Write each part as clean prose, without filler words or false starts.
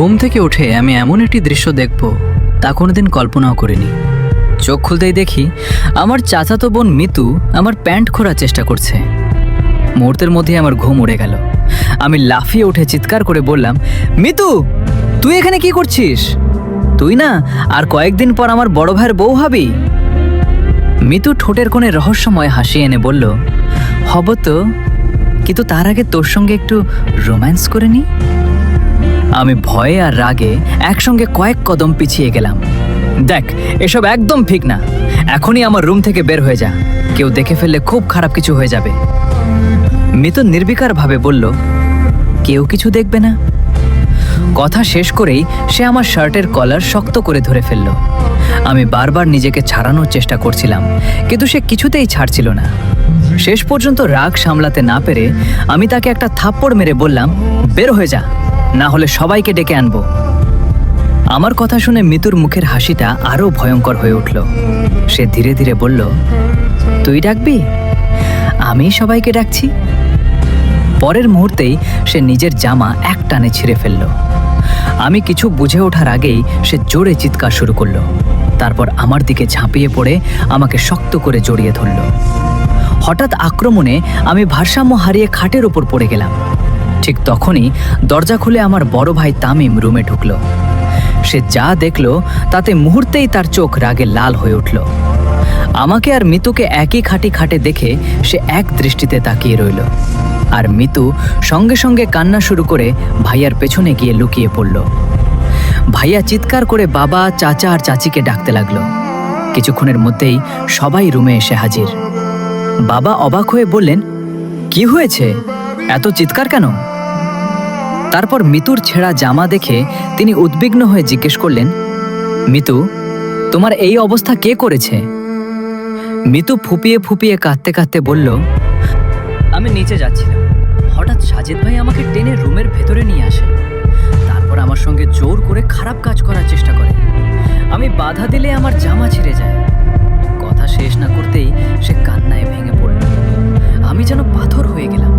ঘুম থেকে উঠে আমি এমন একটি দৃশ্য দেখব তা কোনোদিন কল্পনাও করিনি। চোখ খুলতেই দেখি আমার চাচাতো বোন মিতু আমার প্যান্ট খোলার চেষ্টা করছে। মুহূর্তের মধ্যে আমার ঘুম উড়ে গেল। আমি লাফিয়ে উঠে চিৎকার করে বললাম, মিতু তুই এখানে কি করছিস? তুই না আর কয়েকদিন পর আমার বড় ভাইয়ের বউ হবি। মিতু ঠোঁটের কোণে রহস্যময় হাসি এনে বলল, হব তো, কিন্তু তার আগে তোর সঙ্গে একটু রোম্যান্স করে নি। আমি ভয়ে আর রাগে একসঙ্গে কয়েক কদম পিছিয়ে গেলাম। দেখ, এসব একদম ঠিক না। এখনই আমার রুম থেকে বের হয়ে যা, কেউ দেখে ফেললে খুব খারাপ কিছু হয়ে যাবে। মিতু নির্বিকারভাবে বলল, কেউ কিছু দেখবে না। কথা শেষ করেই সে আমার শার্টের কলার শক্ত করে ধরে ফেলল। আমি বারবার নিজেকে ছাড়ানোর চেষ্টা করছিলাম, কিন্তু সে কিছুতেই ছাড়ছিল না। শেষ পর্যন্ত রাগ সামলাতে না পেরে আমি তাকে একটা থাপ্পড় মেরে বললাম, বের হয়ে যা, না হলে সবাইকে ডেকে আনবো। আমার কথা শুনে মিতুর মুখের হাসিটা আরো ভয়ঙ্কর হয়ে উঠল। সে ধীরে ধীরে বলল, তুই ডাকবি? আমি সবাইকে ডাকছি। পরের মুহূর্তেই সে নিজের জামা এক টানে ছিঁড়ে ফেলল। আমি কিছু বুঝে ওঠার আগেই সে জোরে চিৎকার শুরু করলো। তারপর আমার দিকে ঝাঁপিয়ে পড়ে আমাকে শক্ত করে জড়িয়ে ধরল। হঠাৎ আক্রমণে আমি ভারসাম্য হারিয়ে খাটের ওপর পড়ে গেলাম। ঠিক তখনই দরজা খুলে আমার বড় ভাই তামিম রুমে ঢুকল। সে যা দেখল তাতে মুহূর্তেই তার চোখ রাগে লাল হয়ে উঠল। আমাকে আর মিতুকে একই খাটে দেখে সে এক দৃষ্টিতে তাকিয়ে রইল। আর মিতু সঙ্গে সঙ্গে কান্না শুরু করে ভাইয়ার পেছনে গিয়ে লুকিয়ে পড়ল। ভাইয়া চিৎকার করে বাবা, চাচা আর চাচিকে ডাকতে লাগলো। কিছুক্ষণের মধ্যেই সবাই রুমে এসে হাজির। বাবা অবাক হয়ে বললেন, কি হয়েছে, এত চিৎকার কেন? তারপর মিতুর ছেঁড়া জামা দেখে তিনি উদ্বিগ্ন হয়ে জিজ্ঞেস করলেন, মিতু, তোমার এই অবস্থা কে করেছে? মিতু ফুপিয়ে ফুপিয়ে কাঁদতে কাঁদতে বলল, আমি নিচে যাচ্ছিলাম, হঠাৎ সাজিদ ভাই আমাকে টেনে রুমের ভেতরে নিয়ে আসে। তারপর আমার সঙ্গে জোর করে খারাপ কাজ করার চেষ্টা করে। আমি বাধা দিলে আমার জামা ছিঁড়ে যায়। কথা শেষ না করতেই সে কান্নায় ভেঙে পড়ল। আমি যেন পাথর হয়ে গেলাম,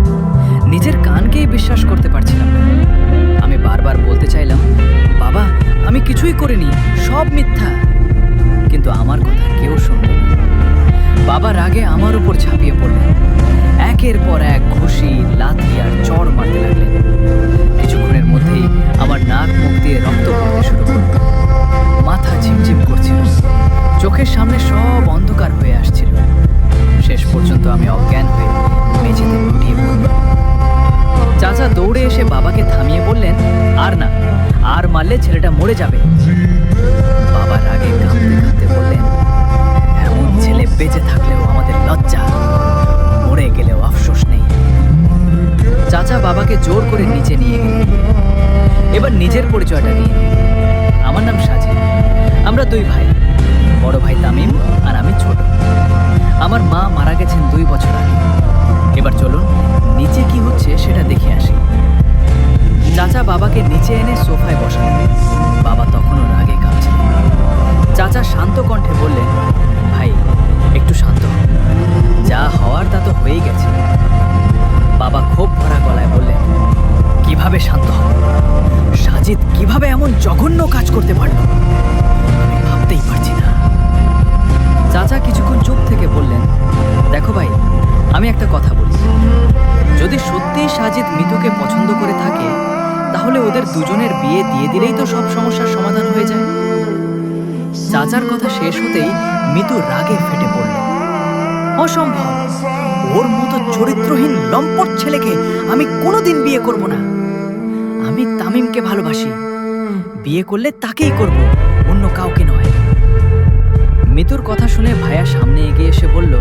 নিজের কানকেই বিশ্বাস করতে পারছিলাম না। আমি বারবার বলতে চাইলাম, বাবা আমি কিছুই করিনি, সব মিথ্যা। কিন্তু আমার কথা কেউ শুনল না। বাবা রাগে আমার উপর ঝাঁপিয়ে পড়লেন। একের পর এক ঘুষি, লাথি আর চড় মারতে লাগলেন। কিছুক্ষণের মধ্যেই আমার নাক মুখ দিয়ে রক্ত পড়তে শুরু করল। মাথা ঝিমঝিম করছিল, চোখের সামনে সব অন্ধকার হয়ে আসছিল। শেষ পর্যন্ত আমি অজ্ঞান হয়ে মেঝেতে লুটিয়ে পড়লাম। চাচা দৌড়ে এসে বাবাকে থামিয়ে বললেন, আর না, আর মারলে ছেলেটা মরে যাবে। বাবা রাগে কাঁদতে কাঁদতে বললেন, এমন ছেলে বেঁচে থাকলেও আমাদের লজ্জা, মরে গেলেও আফসোস নেই। চাচা বাবাকে জোর করে নিচে নিয়ে গেলেন। এবার নিজের পরিচয়টা নিয়ে, আমার নাম সাজিদ। আমরা দুই ভাই, বড় ভাই তামিম আর আমি ছোট। আমার মা মারা গেছেন 2 বছর আগে। এবার চলুন নিচে কি হচ্ছে সেটা দেখে আসি। চাচা বাবাকে নিচে এনে সোফায় বসালেন। বাবা তখনও রাগে কাঁপছিলেন। চাচা শান্ত কণ্ঠে বললেন, ভাই একটু শান্ত হও, যা হওয়ার তা তো হয়েই গেছে। বাবা ক্ষোভ ভরা গলায় বললেন, কিভাবে শান্ত হব? সাজিদ কিভাবে এমন জঘন্য কাজ করতে পারল, আমি ভাবতেই পারছি না। চাচা কিছুক্ষণ চুপ থেকে বললেন, দেখো ভাই, আমি একটা কথা বলি, যদি সত্যিই সাজিদ মিতুকে পছন্দ করে থাকে, তাহলে ওদের দুজনের বিয়ে দিয়ে দিলেই তো সব সমস্যার সমাধান হয়ে যায়। চাচার কথা শেষ হতেই মিতু রাগে ফেটে পড়ল। অসম্ভব, ওর মতো চরিত্রহীন লম্পট ছেলেকে আমি কোনোদিন বিয়ে করব না। আমি তামিমকে ভালোবাসি, বিয়ে করলে তাকেই করব, অন্য কাউকে নয়। মিতুর কথা শুনে ভাইয়া সামনে এগিয়ে এসে বলল,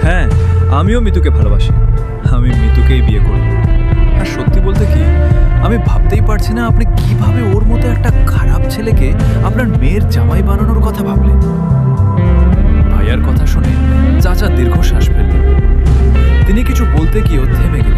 হ্যাঁ, আমিও মিতুকে ভালোবাসি, আমি মিতুকেই বিয়ে করব। আর সত্যি বলতে কি, আমি ভাবতেই পারছি না আপনি কিভাবে ওর মতো একটা খারাপ ছেলেকে আপনার মেয়ের জামাই বানানোর কথা ভাবলেন। ভাইয়ার কথা শুনে চাচা দীর্ঘশ্বাস ফেললেন। তিনি কিছু বলতে গিয়েও থেমে গেলেন।